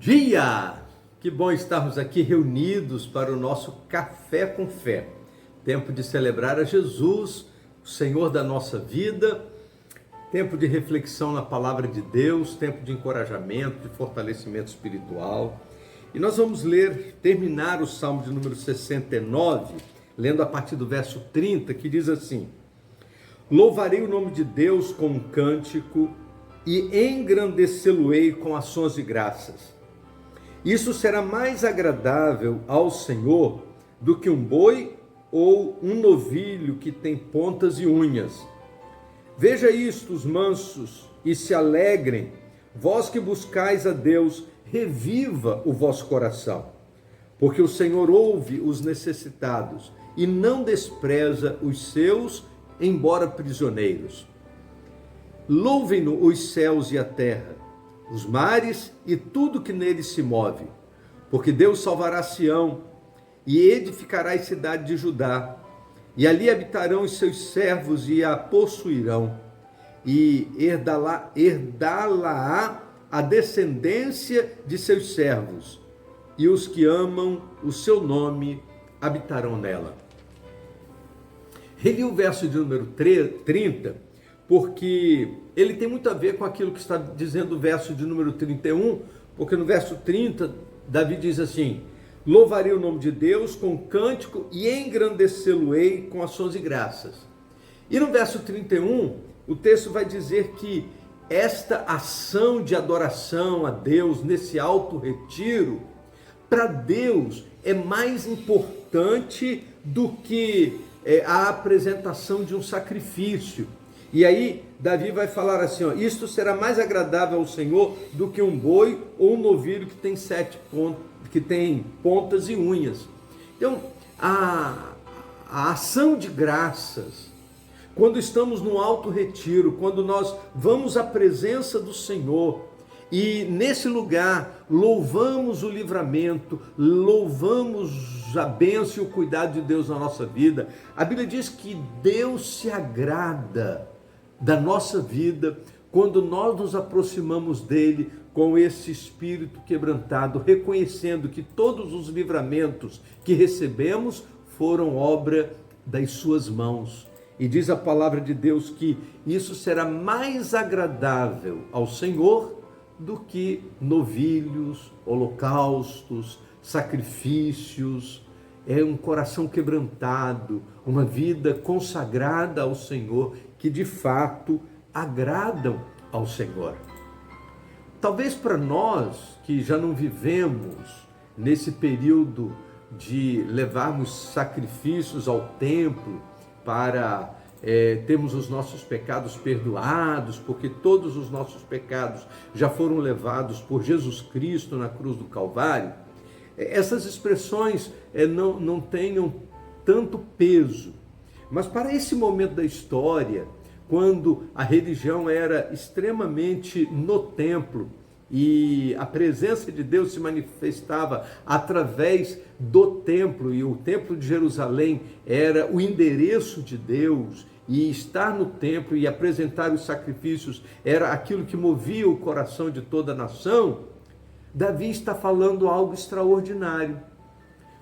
dia! Que bom estarmos aqui reunidos para o nosso Café com Fé. Tempo de celebrar a Jesus, o Senhor da nossa vida, tempo de reflexão na palavra de Deus, tempo de encorajamento, de fortalecimento espiritual. E nós vamos terminar o Salmo de número 69, lendo a partir do verso 30, que diz assim: Louvarei o nome de Deus com um cântico e engrandecê-lo-ei com ações de graças. Isso será mais agradável ao Senhor do que um boi ou um novilho que tem pontas e unhas. Veja isto, os mansos, e se alegrem, vós que buscais a Deus, reviva o vosso coração, porque o Senhor ouve os necessitados e não despreza os seus, embora prisioneiros. Louvem-no os céus e a terra, os mares e tudo que neles se move, porque Deus salvará Sião e edificará a cidade de Judá, e ali habitarão os seus servos e a possuirão, e herdá-la-á a descendência de seus servos, e os que amam o seu nome habitarão nela. Reli o verso de número 30, porque ele tem muito a ver com aquilo que está dizendo o verso de número 31, porque no verso 30, Davi diz assim: louvarei o nome de Deus com cântico e engrandecê-lo-ei com ações de graças. E no verso 31, o texto vai dizer que esta ação de adoração a Deus nesse alto retiro, para Deus é mais importante do que a apresentação de um sacrifício. E aí Davi vai falar assim, ó, isto será mais agradável ao Senhor do que um boi ou um novilho que tem pontas e unhas. Então, a ação de graças, quando estamos no alto retiro, quando nós vamos à presença do Senhor, e nesse lugar louvamos o livramento, louvamos a bênção e o cuidado de Deus na nossa vida, a Bíblia diz que Deus se agrada da nossa vida quando nós nos aproximamos dele com esse espírito quebrantado, reconhecendo que todos os livramentos que recebemos foram obra das suas mãos. E diz a palavra de Deus que isso será mais agradável ao Senhor do que novilhos, holocaustos, sacrifícios. É um coração quebrantado, uma vida consagrada ao Senhor, que de fato agradam ao Senhor. Talvez para nós que já não vivemos nesse período de levarmos sacrifícios ao templo para termos os nossos pecados perdoados, porque todos os nossos pecados já foram levados por Jesus Cristo na cruz do Calvário, essas expressões não tenham tanto peso. Mas para esse momento da história, quando a religião era extremamente no templo e a presença de Deus se manifestava através do templo, e o templo de Jerusalém era o endereço de Deus, e estar no templo e apresentar os sacrifícios era aquilo que movia o coração de toda a nação, Davi está falando algo extraordinário.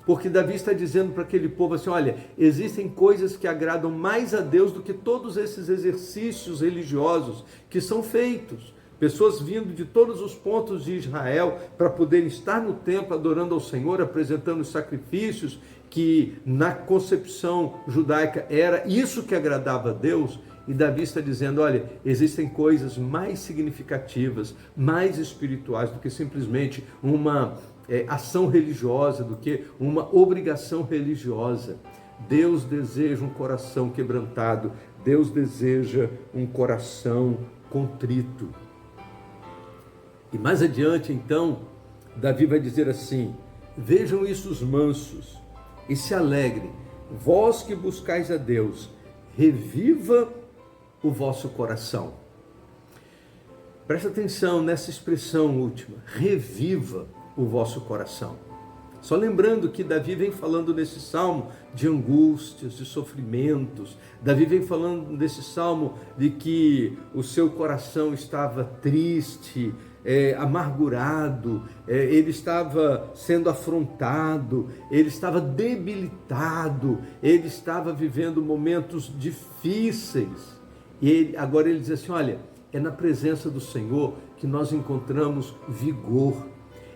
Porque Davi está dizendo para aquele povo assim, olha, existem coisas que agradam mais a Deus do que todos esses exercícios religiosos que são feitos. Pessoas vindo de todos os pontos de Israel para poderem estar no templo adorando ao Senhor, apresentando os sacrifícios que na concepção judaica era isso que agradava a Deus. E Davi está dizendo, olha, existem coisas mais significativas, mais espirituais do que simplesmente uma ação religiosa, do que uma obrigação religiosa. Deus deseja um coração quebrantado, Deus deseja um coração contrito. E mais adiante, então, Davi vai dizer assim: vejam isso os mansos e se alegrem, vós que buscais a Deus, reviva o vosso coração. Presta atenção nessa expressão última, reviva o vosso coração. Só lembrando que Davi vem falando nesse salmo de angústias, de sofrimentos. Davi vem falando nesse salmo de que o seu coração estava triste, amargurado, ele estava sendo afrontado, ele estava debilitado, ele estava vivendo momentos difíceis. E agora ele diz assim, olha, é na presença do Senhor que nós encontramos vigor,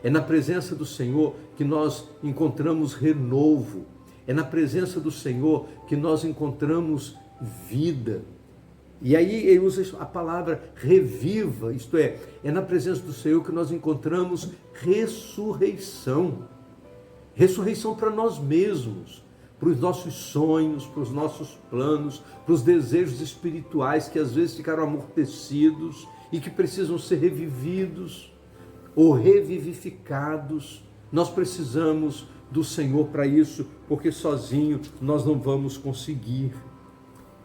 é na presença do Senhor que nós encontramos renovo, é na presença do Senhor que nós encontramos vida. E aí ele usa a palavra reviva, isto é na presença do Senhor que nós encontramos ressurreição. Ressurreição para nós mesmos, para os nossos sonhos, para os nossos planos, para os desejos espirituais que às vezes ficaram amortecidos e que precisam ser revividos ou revivificados. Nós precisamos do Senhor para isso, porque sozinho nós não vamos conseguir.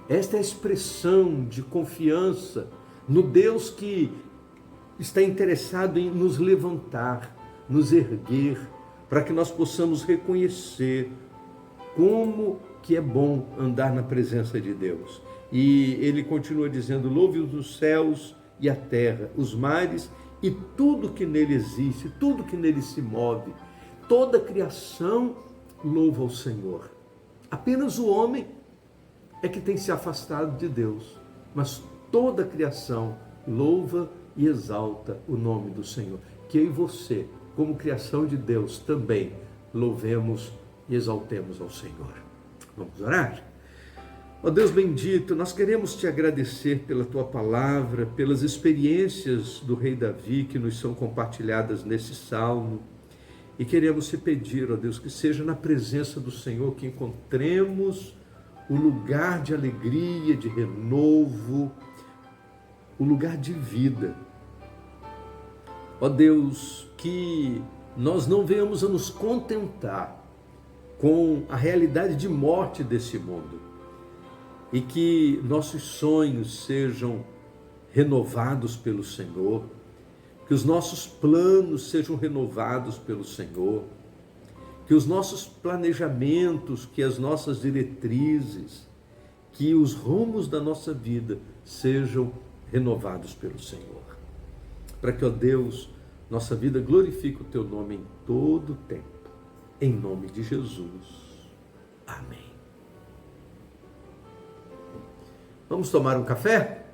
Esta é a expressão de confiança no Deus que está interessado em nos levantar, nos erguer, para que nós possamos reconhecer como que é bom andar na presença de Deus. E ele continua dizendo, louve os céus e a terra, os mares e tudo que nele existe, tudo que nele se move. Toda a criação louva o Senhor. Apenas o homem é que tem se afastado de Deus, mas toda a criação louva e exalta o nome do Senhor. Que eu e você, como criação de Deus, também louvemos e exaltemos ao Senhor. Vamos orar? Ó Deus bendito, nós queremos te agradecer pela tua palavra, pelas experiências do rei Davi que nos são compartilhadas nesse salmo. E queremos te pedir, ó Deus, que seja na presença do Senhor que encontremos o lugar de alegria, de renovo, o lugar de vida. Ó Deus, que nós não venhamos a nos contentar com a realidade de morte desse mundo e que nossos sonhos sejam renovados pelo Senhor, que os nossos planos sejam renovados pelo Senhor, que os nossos planejamentos, que as nossas diretrizes, que os rumos da nossa vida sejam renovados pelo Senhor. Para que, ó Deus, nossa vida glorifique o teu nome em todo o tempo. Em nome de Jesus. Amém. Vamos tomar um café?